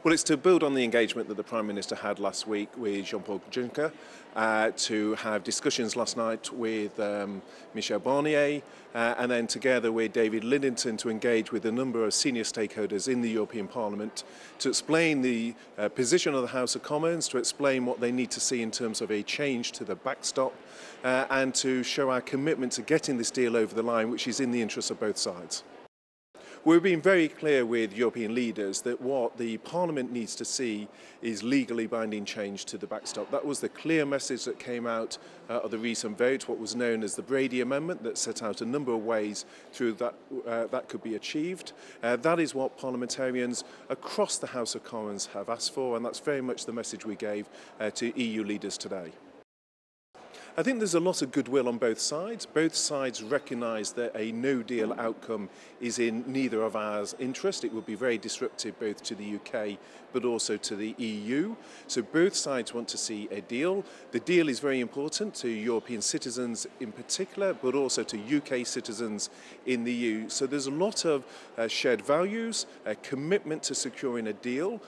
Well, it's to build on the engagement that the Prime Minister had last week with Jean-Claude Juncker, to have discussions last night with Michel Barnier, and then together with David Lidington to engage with a number of senior stakeholders in the European Parliament to explain the position of the House of Commons, to explain what they need to see in terms of a change to the backstop, and to show our commitment to getting this deal over the line, which is in the interest of both sides. We've been very clear with European leaders that what the Parliament needs to see is legally binding change to the backstop. That was the clear message that came out of the recent vote, what was known as the Brady Amendment, that set out a number of ways through that could be achieved. That is what parliamentarians across the House of Commons have asked for, and that's very much the message we gave to EU leaders today. I think there's a lot of goodwill on both sides. Both sides recognise that a no-deal outcome is in neither of our interest. It would be very disruptive both to the UK but also to the EU. So both sides want to see a deal. The deal is very important to European citizens in particular, but also to UK citizens in the EU. So there's a lot of shared values, a commitment to securing a deal.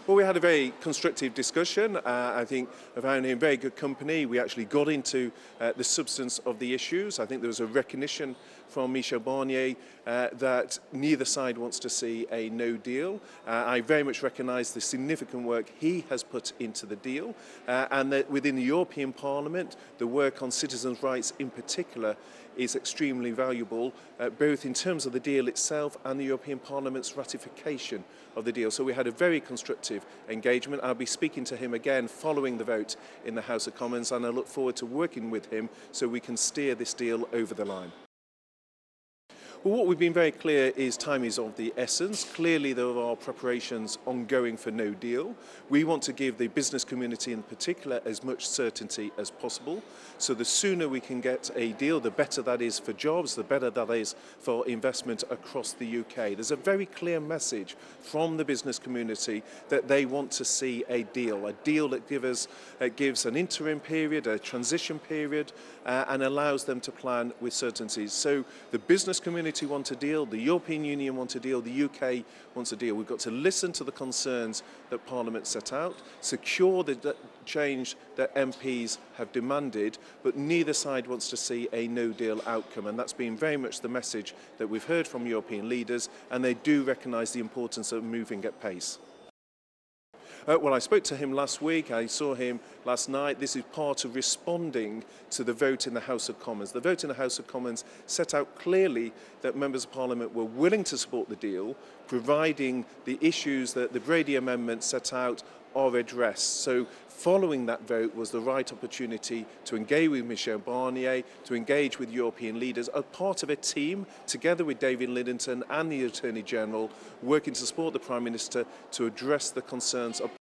Well, we had a very constructive discussion. I think I found in very good company. We actually got into the substance of the issues. I think there was a recognition from Michel Barnier that neither side wants to see a no deal. I very much recognise the significant work he has put into the deal, and that within the European Parliament, the work on citizens' rights in particular is extremely valuable, both in terms of the deal itself and the European Parliament's ratification of the deal. So we had a very constructive engagement. I'll be speaking to him again following the vote in the House of Commons, and I look forward to working with him so we can steer this deal over the line. Well, what we've been very clear is time is of the essence. Clearly there are preparations ongoing for no deal. We want to give the business community in particular as much certainty as possible. So the sooner we can get a deal, the better that is for jobs, the better that is for investment across the UK. There's a very clear message from the business community that they want to see a deal that gives an interim period, a transition period, and allows them to plan with certainty. So the business community want a deal, the European Union want a deal, the UK wants a deal. We've got to listen to the concerns that Parliament set out, secure the change that MPs have demanded, but neither side wants to see a no-deal outcome, and that's been very much the message that we've heard from European leaders, and they do recognise the importance of moving at pace. Well, I spoke to him last week, I saw him last night. This is part of responding to the vote in the House of Commons. The vote in the House of Commons set out clearly that members of Parliament were willing to support the deal, providing the issues that the Brady Amendment set out are addressed. So following that vote was the right opportunity to engage with Michel Barnier, to engage with European leaders, as part of a team, together with David Lidington and the Attorney General, working to support the Prime Minister to address the concerns of